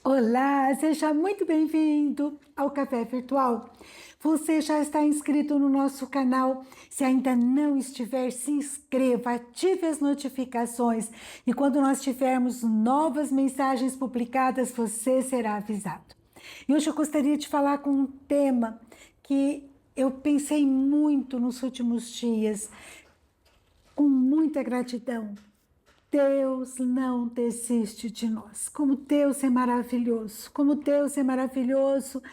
Olá, seja muito bem-vindo ao Café Virtual. Você já está inscrito no nosso canal? Se ainda não estiver, se inscreva, ative as notificações e quando nós tivermos novas mensagens publicadas, você será avisado. E hoje eu gostaria de falar com um tema que eu pensei muito nos últimos dias, com muita gratidão. Deus não desiste de nós. Como Deus é maravilhoso, como Deus é maravilhoso.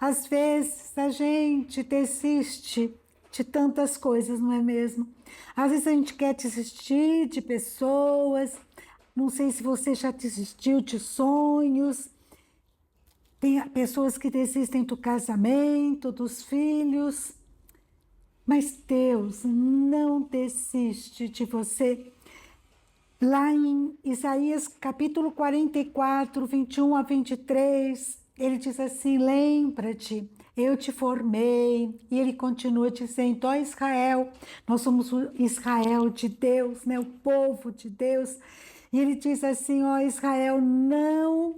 Às vezes a gente desiste de tantas coisas, não é mesmo? Às vezes a gente quer desistir de pessoas. Não sei se você já desistiu de sonhos. Tem pessoas que desistem do casamento, dos filhos. Mas Deus não desiste de você. Lá em Isaías capítulo 44, 21 a 23, ele diz assim: lembra-te, eu te formei. E ele continua dizendo: ó Israel, nós somos o Israel de Deus, né? O povo de Deus. E ele diz assim: ó Israel, não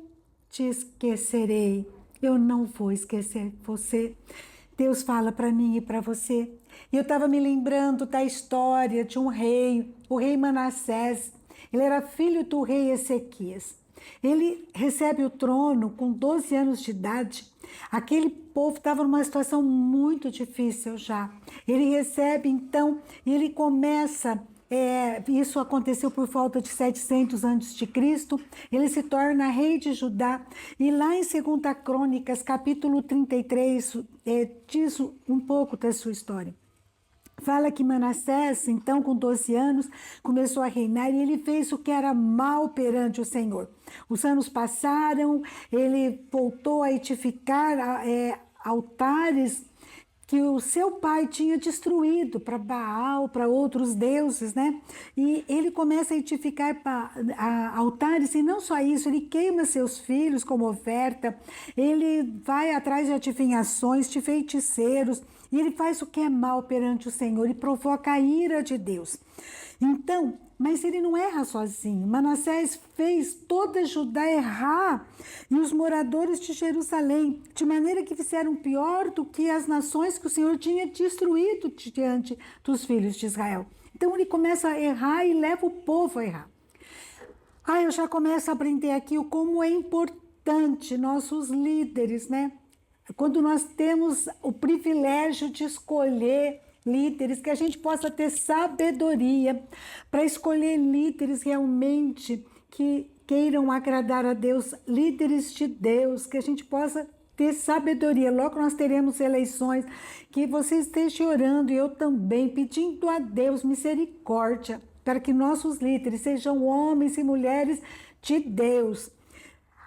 te esquecerei, eu não vou esquecer você. Deus fala para mim e para você. E eu estava me lembrando da história de um rei, o rei Manassés. Ele era filho do rei Ezequias. Ele recebe o trono com 12 anos de idade. Aquele povo estava numa situação muito difícil já. Ele recebe então e ele começa. Isso aconteceu por volta de 700 antes de Cristo. Ele se torna rei de Judá. E lá em 2 Crônicas, capítulo 33, diz um pouco da sua história. Fala que Manassés, então, com 12 anos, começou a reinar e ele fez o que era mal perante o Senhor. Os anos passaram, ele voltou a edificar altares que o seu pai tinha destruído para Baal, para outros deuses, né? E ele começa a edificar altares, e não só isso, ele queima seus filhos como oferta, ele vai atrás de adivinhações, de feiticeiros, e ele faz o que é mal perante o Senhor e provoca a ira de Deus. Então, mas ele não erra sozinho. Manassés fez toda Judá errar e os moradores de Jerusalém, de maneira que fizeram pior do que as nações que o Senhor tinha destruído diante dos filhos de Israel. Então ele começa a errar e leva o povo a errar. Eu já começo a aprender aqui o como é importante nossos líderes, né? Quando nós temos o privilégio de escolher líderes, que a gente possa ter sabedoria para escolher líderes realmente que queiram agradar a Deus, líderes de Deus, que a gente possa ter sabedoria. Logo nós teremos eleições, que você esteja orando e eu também, pedindo a Deus misericórdia, para que nossos líderes sejam homens e mulheres de Deus.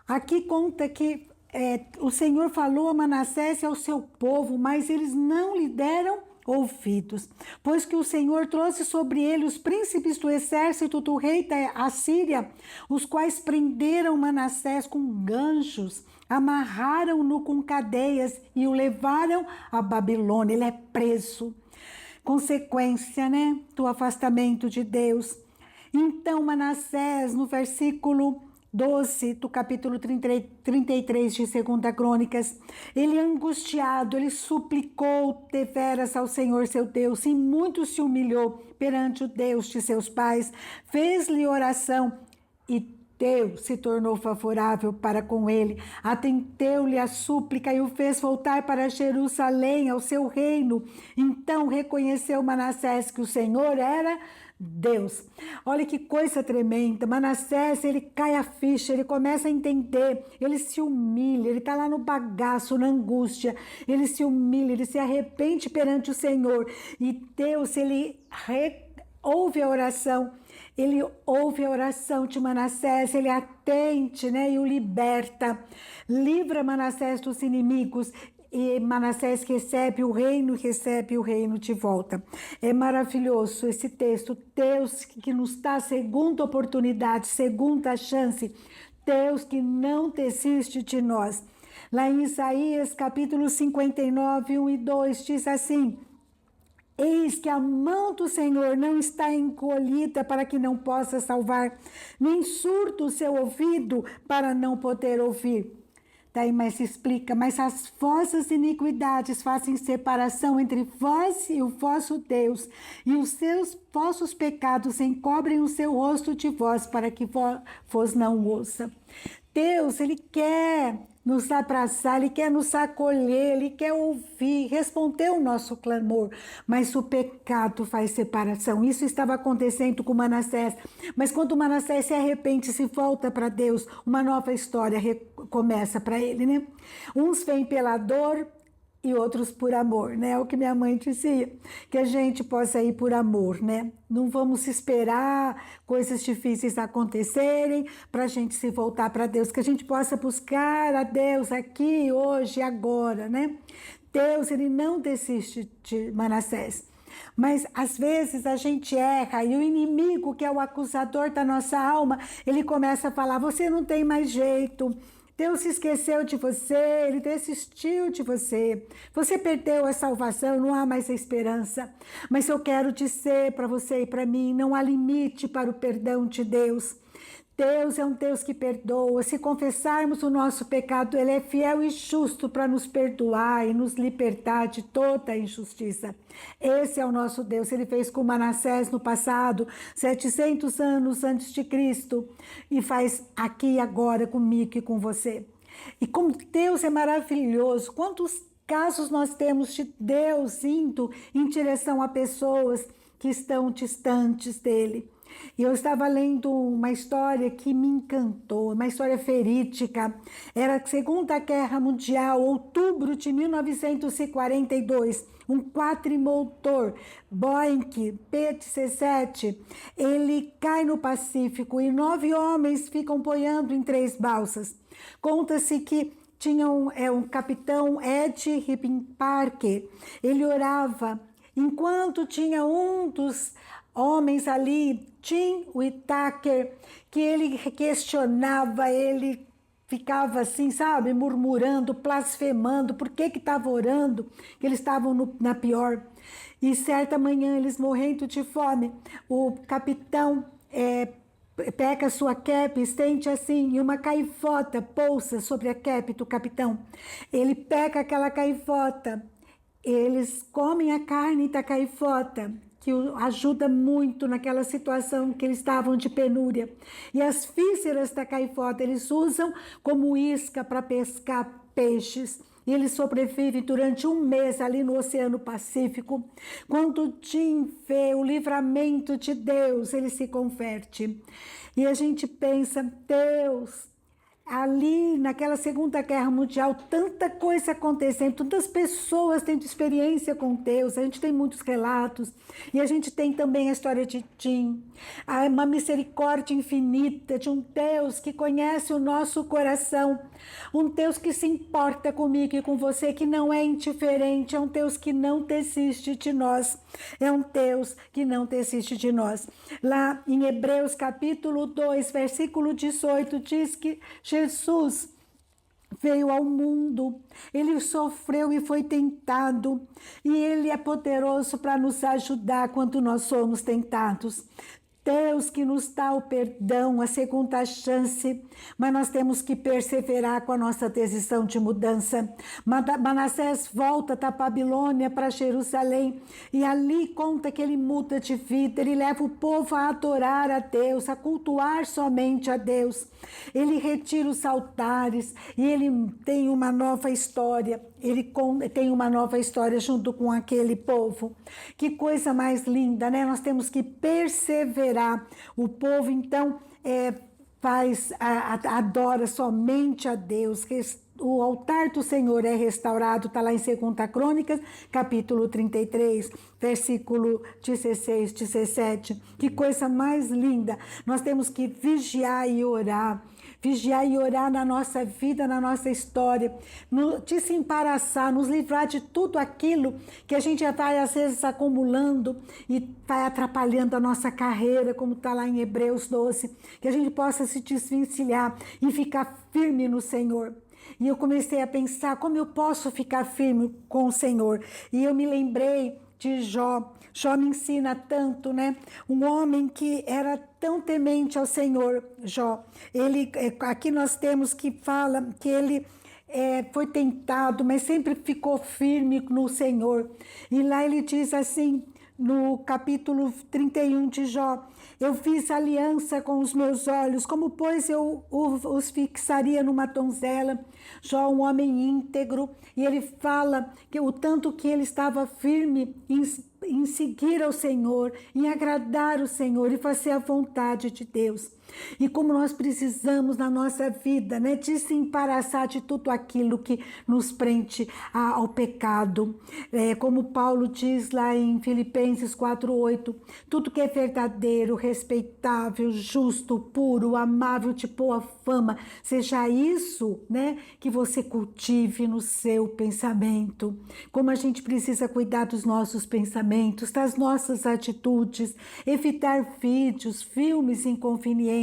Aqui conta que o Senhor falou a Manassés e ao seu povo, mas eles não lhe deram ouvidos, pois que o Senhor trouxe sobre ele os príncipes do exército do rei da Assíria, os quais prenderam Manassés com ganchos, amarraram-no com cadeias e o levaram a Babilônia. Ele é preso. Consequência, né, do afastamento de Deus. Então Manassés, no versículo 12 do capítulo 33 de 2 Crônicas, ele angustiado, ele suplicou deveras ao Senhor seu Deus e muito se humilhou perante o Deus de seus pais, fez-lhe oração e Deus se tornou favorável para com ele, atendeu-lhe a súplica e o fez voltar para Jerusalém, ao seu reino. Então reconheceu Manassés que o Senhor era Deus. Olha que coisa tremenda. Manassés, ele cai a ficha, ele começa a entender, ele se humilha, ele está lá no bagaço, na angústia, ele se humilha, ele se arrepende perante o Senhor e Deus, ele ouve a oração. Ele ouve a oração de Manassés, ele atende, né, e o liberta, livra Manassés dos inimigos, e Manassés recebe o reino de volta. É maravilhoso esse texto, Deus que nos dá segunda oportunidade, segunda chance, Deus que não desiste de nós. Lá em Isaías capítulo 59, 1 e 2 diz assim: Eis que a mão do Senhor não está encolhida para que não possa salvar, nem surdo o seu ouvido para não poder ouvir. Daí mais se explica, mas as vossas iniquidades fazem separação entre vós e o vosso Deus, e os seus vossos pecados encobrem o seu rosto de vós, para que vos não ouça. Deus, Ele quer nos abraçar, Ele quer nos acolher, Ele quer ouvir, responder o nosso clamor, mas o pecado faz separação. Isso estava acontecendo com Manassés, mas quando Manassés se arrepende, se volta para Deus, uma nova história começa para ele, né? Uns vêm pela dor e outros por amor, né? É o que minha mãe dizia, que a gente possa ir por amor, né? Não vamos esperar coisas difíceis acontecerem para a gente se voltar para Deus, que a gente possa buscar a Deus aqui, hoje, agora, né? Deus, Ele não desiste de Manassés. Mas às vezes a gente erra e o inimigo, que é o acusador da nossa alma, ele começa a falar: você não tem mais jeito, Deus se esqueceu de você, Ele desistiu de você, você perdeu a salvação, não há mais esperança. Mas eu quero dizer para você e para mim, não há limite para o perdão de Deus. Deus é um Deus que perdoa. Se confessarmos o nosso pecado, Ele é fiel e justo para nos perdoar e nos libertar de toda a injustiça. Esse é o nosso Deus. Ele fez com Manassés no passado, 700 anos antes de Cristo, e faz aqui e agora comigo e com você. E como Deus é maravilhoso, quantos casos nós temos de Deus indo em direção a pessoas que estão distantes dele. E eu estava lendo uma história que me encantou, uma história verídica. Era a Segunda Guerra Mundial, outubro de 1942. Um quadrimotor Boeing P-17, ele cai no Pacífico e 9 homens ficam boiando em 3 balsas. Conta-se que tinha um capitão Ed Rippenparker, ele orava, enquanto tinha um dos homens ali, Tim Whittaker, que ele questionava, ele ficava assim, sabe, murmurando, blasfemando, por que estava orando, que eles estavam na pior. E certa manhã, eles morrendo de fome, o capitão pega sua cap, estende assim, e uma caifota pousa sobre a cap do capitão. Ele pega aquela caifota, eles comem a carne da caifota, que ajuda muito naquela situação que eles estavam de penúria. E as vísceras da caifota eles usam como isca para pescar peixes. E eles sobrevivem durante 1 mês ali no Oceano Pacífico. Quando Tim vê o livramento de Deus, ele se converte. E a gente pensa, Deus, ali naquela Segunda Guerra Mundial, tanta coisa acontecendo, tantas pessoas tendo experiência com Deus, a gente tem muitos relatos, e a gente tem também a história de Tim, uma misericórdia infinita de um Deus que conhece o nosso coração, um Deus que se importa comigo e com você, que não é indiferente, é um Deus que não desiste de nós, é um Deus que não desiste de nós. Lá em Hebreus capítulo 2, versículo 18, diz que Jesus veio ao mundo, ele sofreu e foi tentado, e ele é poderoso para nos ajudar quando nós somos tentados. Deus que nos dá o perdão, a segunda chance, mas nós temos que perseverar com a nossa decisão de mudança. Manassés volta da Babilônia para Jerusalém e ali conta que ele muda de vida, ele leva o povo a adorar a Deus, a cultuar somente a Deus. Ele retira os altares e ele tem uma nova história, ele tem uma nova história junto com aquele povo. Que coisa mais linda, né? Nós temos que perseverar. O povo, então, adora somente a Deus. O altar do Senhor é restaurado, está lá em 2 Crônicas, capítulo 33, versículo 16, 17. Que coisa mais linda! Nós temos que vigiar e orar na nossa vida, na nossa história, desembaraçar, nos livrar de tudo aquilo que a gente vai às vezes acumulando e vai atrapalhando a nossa carreira, como está lá em Hebreus 12, que a gente possa se desvencilhar e ficar firme no Senhor. E eu comecei a pensar como eu posso ficar firme com o Senhor. E eu me lembrei de Jó. Jó me ensina tanto, né? Um homem que era tão temente ao Senhor, Jó. Aqui nós temos que fala que ele foi tentado, mas sempre ficou firme no Senhor. E lá ele diz assim, no capítulo 31 de Jó: eu fiz aliança com os meus olhos, como pois eu os fixaria numa donzela. Jó, um homem íntegro, e ele fala que o tanto que ele estava firme em seguir ao Senhor, em agradar o Senhor e fazer a vontade de Deus. E como nós precisamos na nossa vida, né, desembaraçar de tudo aquilo que nos prende ao pecado. Como Paulo diz lá em Filipenses 4:8, tudo que é verdadeiro, respeitável, justo, puro, amável, de boa fama, seja isso, né, que você cultive no seu pensamento. Como a gente precisa cuidar dos nossos pensamentos, das nossas atitudes, evitar vídeos, filmes inconvenientes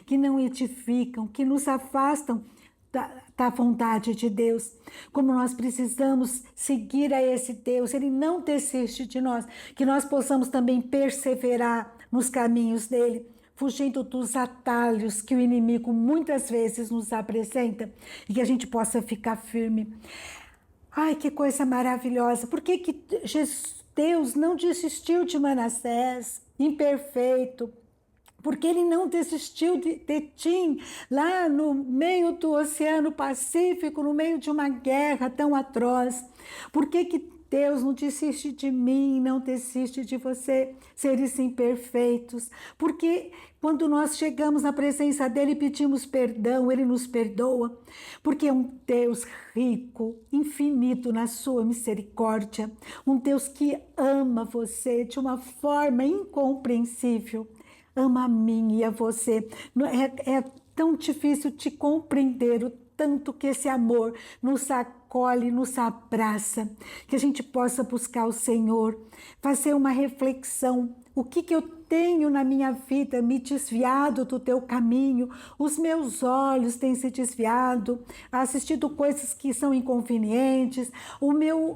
que não edificam, que nos afastam da vontade de Deus. Como nós precisamos seguir a esse Deus, Ele não desiste de nós, que nós possamos também perseverar nos caminhos dele, fugindo dos atalhos que o inimigo muitas vezes nos apresenta, e que a gente possa ficar firme. Ai, que coisa maravilhosa! Por que Deus não desistiu de Manassés, imperfeito? Porque ele não desistiu de ti, lá no meio do Oceano Pacífico, no meio de uma guerra tão atroz. Por que Deus não desiste de mim, não desiste de você, seres imperfeitos? Porque quando nós chegamos na presença dele e pedimos perdão, ele nos perdoa. Porque é um Deus rico, infinito na sua misericórdia. Um Deus que ama você de uma forma incompreensível. Ama a mim e a você. É tão difícil te compreender o tanto que esse amor nos acolhe, nos abraça. Que a gente possa buscar o Senhor, fazer uma reflexão. O que eu tenho na minha vida me desviado do teu caminho? Os meus olhos têm se desviado, assistido coisas que são inconvenientes,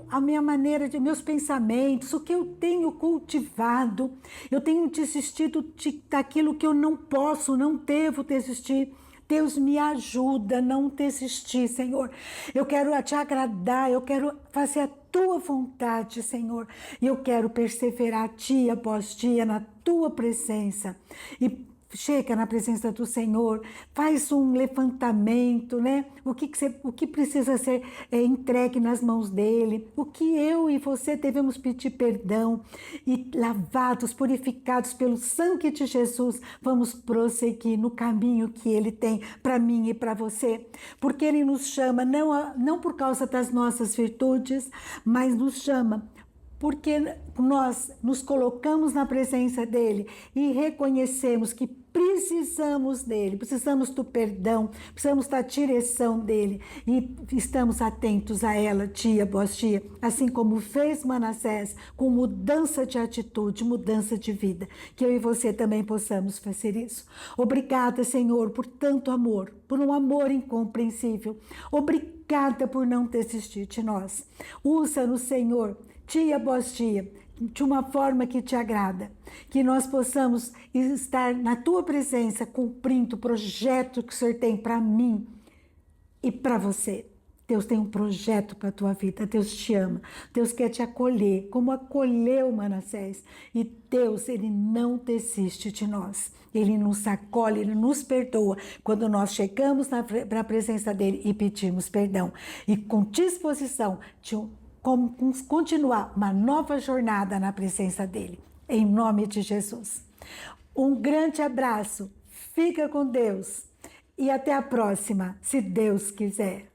a minha maneira de meus pensamentos, o que eu tenho cultivado. Eu tenho desistido daquilo que eu não posso, não devo desistir. Deus, me ajuda a não desistir, Senhor. Eu quero te agradar, eu quero fazer a tua vontade, Senhor. E eu quero perseverar dia após dia na tua presença. E chega na presença do Senhor, faz um levantamento, né? O que precisa ser entregue nas mãos dele, o que eu e você devemos pedir perdão, e lavados, purificados pelo sangue de Jesus, vamos prosseguir no caminho que ele tem para mim e para você, porque ele nos chama não por causa das nossas virtudes, mas nos chama porque nós nos colocamos na presença dele e reconhecemos que precisamos dele, precisamos do perdão, precisamos da direção dele, e estamos atentos a ela dia após dia, assim como fez Manassés, com mudança de atitude, mudança de vida. Que eu e você também possamos fazer isso. Obrigada, Senhor, por tanto amor, por um amor incompreensível. Obrigada por não desistir de nós. Usa-nos, Senhor, dia após dia, de uma forma que te agrada, que nós possamos estar na tua presença, cumprindo o projeto que o Senhor tem para mim e para você. Deus tem um projeto para a tua vida, Deus te ama, Deus quer te acolher, como acolheu Manassés. E Deus, ele não desiste de nós, ele nos acolhe, ele nos perdoa quando nós chegamos na presença dele e pedimos perdão. E com disposição de continuar uma nova jornada na presença dele, em nome de Jesus. Um grande abraço, fica com Deus e até a próxima, se Deus quiser.